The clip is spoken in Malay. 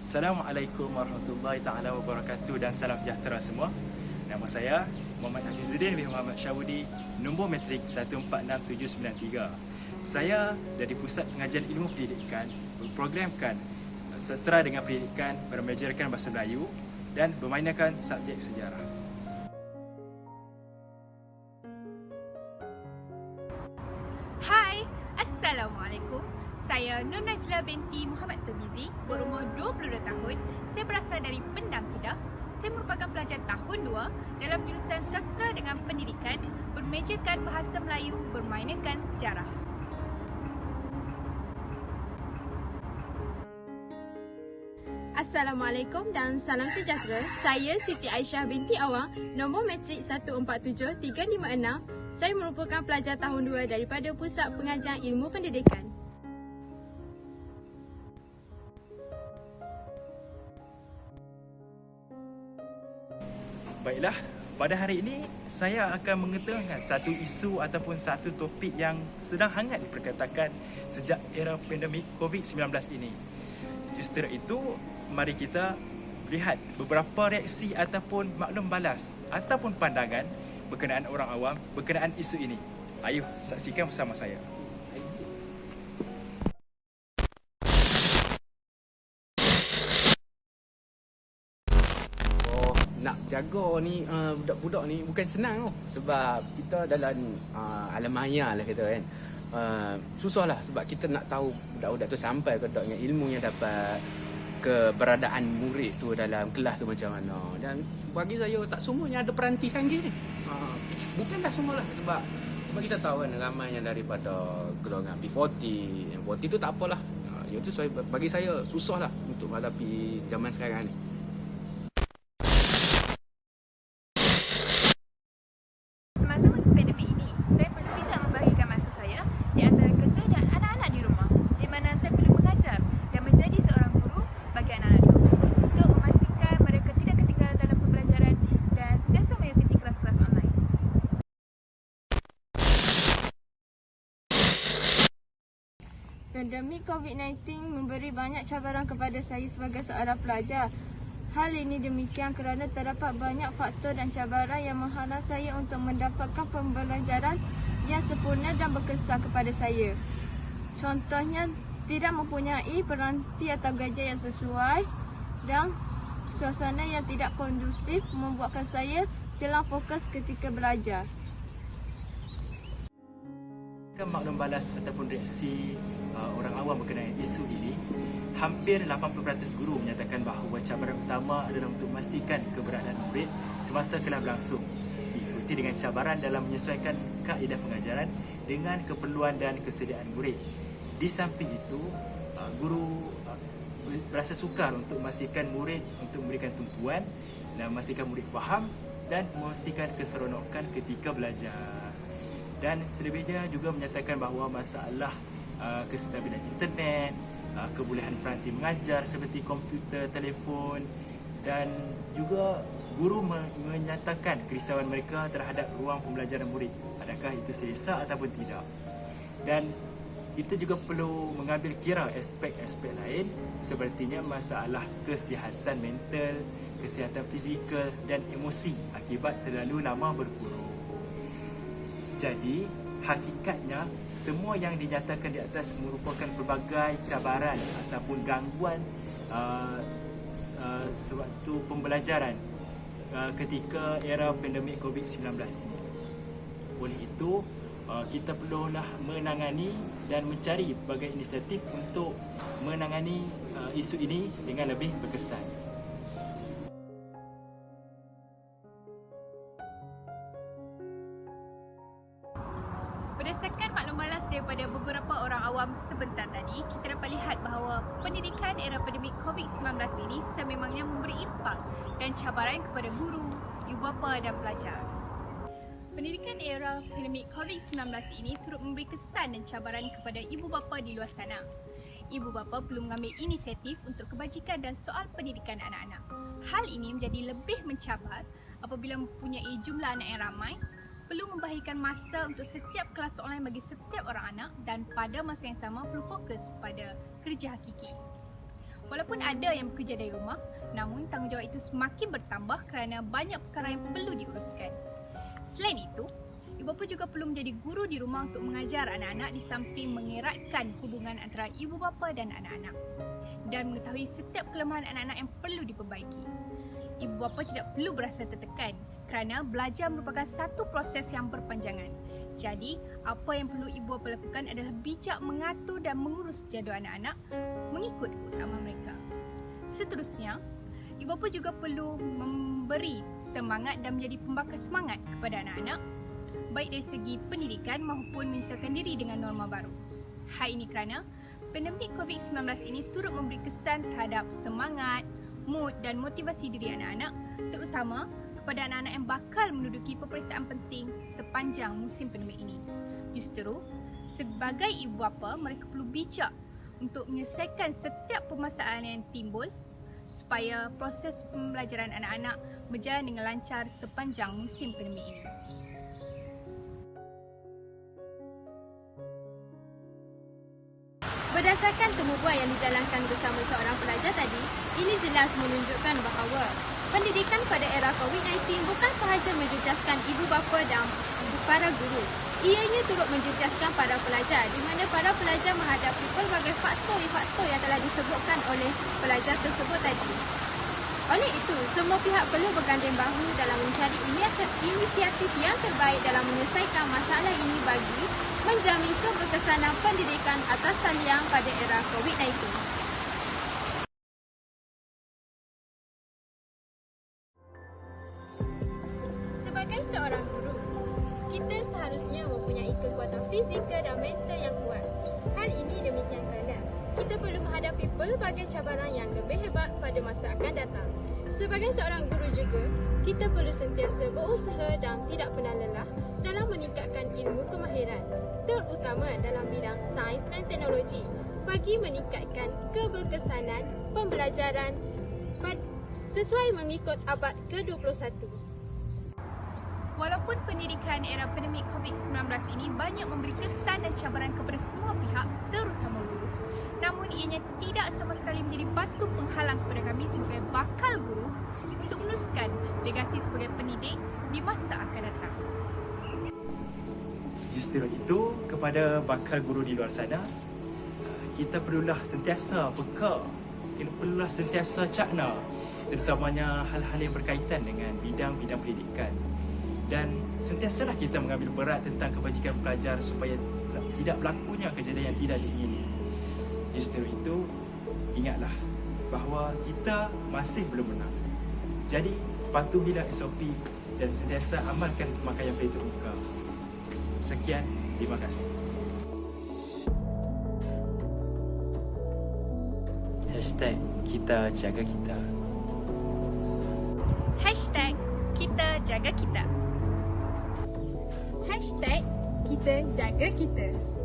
Assalamualaikum warahmatullahi taala wabarakatuh dan salam sejahtera semua. Nama saya Muhammad Hafizuddin bin Muhammad Syahudi, nombor matrik 146793. Saya dari Pusat Pengajian Ilmu Pendidikan berprogramkan sastra dengan pendidikan, bermajarkan bahasa Melayu dan bermainakan subjek sejarah. Hai, Assalamualaikum. Saya Nur Najla binti Muhammad Tomizi, berumur 22 tahun. Saya berasal dari Pendang Kedah. Saya merupakan pelajar tahun 2 dalam jurusan Sastra dengan Pendidikan, bermejakan bahasa Melayu, bermainakan sejarah. Assalamualaikum dan salam sejahtera. Saya Siti Aisyah binti Awang, nombor matrik 147356. Saya merupakan pelajar tahun 2 daripada Pusat Pengajian Ilmu Pendidikan. Baiklah, pada hari ini saya akan mengetengahkan satu isu ataupun satu topik yang sedang hangat diperkatakan sejak era pandemik COVID-19 ini. Justru itu, mari kita lihat beberapa reaksi ataupun maklum balas ataupun pandangan berkenaan orang awam berkenaan isu ini. Ayuh saksikan bersama saya. Nak jaga ni budak-budak ni bukan senang tau. Sebab kita dalam alam maya lah kita kan. Susah lah sebab kita nak tahu budak-budak tu sampai ke tak dengan ilmu yang dapat, keberadaan murid tu dalam kelas tu macam mana. Dan bagi saya tak semuanya ada peranti canggih ni. Bukanlah semualah sebab kita tahu kan ramai yang daripada golongan B40, M40 tu tak apalah. Itu bagi saya susah lah untuk menghadapi zaman sekarang ni. Semasa pandemik ini, saya perlu bijak membahagikan masa saya di antara kerja dan anak-anak di rumah, di mana saya perlu mengajar dan menjadi seorang guru bagi anak-anak di rumah untuk memastikan mereka tidak ketinggalan dalam pembelajaran dan sentiasa mengikuti kelas-kelas online. Pandemik COVID-19 memberi banyak cabaran kepada saya sebagai seorang pelajar. Hal ini demikian kerana terdapat banyak faktor dan cabaran yang menghalang saya untuk mendapatkan pembelajaran yang sempurna dan berkesan kepada saya. Contohnya, tidak mempunyai peranti atau gadget yang sesuai dan suasana yang tidak kondusif membuatkan saya hilang fokus ketika belajar. Maklum balas ataupun reaksi orang awam berkenaan isu ini, hampir 80% guru menyatakan bahawa cabaran utama adalah untuk memastikan keberadaan murid semasa kelas berlangsung, diikuti dengan cabaran dalam menyesuaikan kaedah pengajaran dengan keperluan dan kesediaan murid. Di samping itu, guru berasa sukar untuk memastikan murid untuk memberikan tumpuan dan memastikan murid faham dan memastikan keseronokan ketika belajar. Dan selebihnya juga menyatakan bahawa masalah kestabilan internet, kebolehan peranti mengajar seperti komputer, telefon, dan juga guru menyatakan kerisauan mereka terhadap ruang pembelajaran murid, adakah itu selesa ataupun tidak. Dan kita juga perlu mengambil kira aspek-aspek lain sepertinya masalah kesihatan mental, kesihatan fizikal dan emosi akibat terlalu lama berguru. Jadi, hakikatnya semua yang dinyatakan di atas merupakan pelbagai cabaran ataupun gangguan sewaktu pembelajaran ketika era pandemik COVID-19 ini. Oleh itu, kita perlulah menangani dan mencari berbagai inisiatif untuk menangani isu ini dengan lebih berkesan. Berdasarkan maklum balas daripada beberapa orang awam sebentar tadi, kita dapat lihat bahawa pendidikan era pandemik COVID-19 ini sememangnya memberi impak dan cabaran kepada guru, ibu bapa dan pelajar. Pendidikan era pandemik COVID-19 ini turut memberi kesan dan cabaran kepada ibu bapa di luar sana. Ibu bapa perlu mengambil inisiatif untuk kebajikan dan soal pendidikan anak-anak. Hal ini menjadi lebih mencabar apabila mempunyai jumlah anak yang ramai, perlu membahagikan masa untuk setiap kelas online bagi setiap orang anak dan pada masa yang sama perlu fokus pada kerja hakiki. Walaupun ada yang bekerja dari rumah, namun tanggungjawab itu semakin bertambah kerana banyak perkara yang perlu diuruskan. Selain itu, ibu bapa juga perlu menjadi guru di rumah untuk mengajar anak-anak di samping mengeratkan hubungan antara ibu bapa dan anak-anak dan mengetahui setiap kelemahan anak-anak yang perlu diperbaiki. Ibu bapa tidak perlu berasa tertekan kerana belajar merupakan satu proses yang berpanjangan. Jadi, apa yang perlu ibu bapa lakukan adalah bijak mengatur dan mengurus jadual anak-anak mengikut keutamaan mereka. Seterusnya, ibu bapa juga perlu memberi semangat dan menjadi pembakar semangat kepada anak-anak, baik dari segi pendidikan maupun menyesuaikan diri dengan norma baru. Hal ini kerana pandemik COVID-19 ini turut memberi kesan terhadap semangat, mood dan motivasi diri anak-anak, terutama kepada anak-anak yang bakal menduduki peperiksaan penting sepanjang musim pandemik ini. Justru, sebagai ibu bapa, mereka perlu bijak untuk menyelesaikan setiap permasalahan yang timbul supaya proses pembelajaran anak-anak berjalan dengan lancar sepanjang musim pandemik ini. Berdasarkan temubuan yang dijalankan bersama seorang pelajar tadi, ini jelas menunjukkan bahawa pendidikan pada era COVID-19 bukan sahaja menjejaskan ibu bapa dan para guru. Ianya turut menjejaskan para pelajar di mana para pelajar menghadapi pelbagai faktor yang telah disebutkan oleh pelajar tersebut tadi. Oleh itu, semua pihak perlu berganding bahu dalam mencari inisiatif yang terbaik dalam menyelesaikan masalah ini bagi menjamin keberkesanan pendidikan atas talian pada era COVID-19. Sebagai seorang guru, kita seharusnya mempunyai kekuatan fizikal dan mental yang kuat. Hal ini demikian kerana kita perlu menghadapi pelbagai cabaran yang lebih hebat pada masa akan datang. Sebagai seorang guru juga, kita perlu sentiasa berusaha dan tidak pernah lelah dalam meningkatkan ilmu kemahiran, terutama dalam bidang sains dan teknologi, bagi meningkatkan keberkesanan pembelajaran sesuai mengikut abad ke-21. Walaupun pendidikan era pandemik COVID-19 ini banyak memberi kesan dan cabaran kepada semua pihak, terutama guru, namun ianya tidak sama sekali menjadi batu penghalang kepada kami sebagai bakal guru untuk meneruskan legasi sebagai pendidik di masa akan datang. Justru itu, kepada bakal guru di luar sana, kita perlulah sentiasa peka, kita perlulah sentiasa cakna, terutamanya hal-hal yang berkaitan dengan bidang-bidang pendidikan. Dan sentiasalah kita mengambil berat tentang kebajikan pelajar supaya tidak berlakunya kejadian yang tidak diingini. Justru itu, ingatlah bahawa kita masih belum menang. Jadi, patuhilah SOP dan sentiasa amalkan pemakaian pelitup muka. Sekian, terima kasih. #KitaJagaKita. #KitaJagaKita. #KitaJagaKita.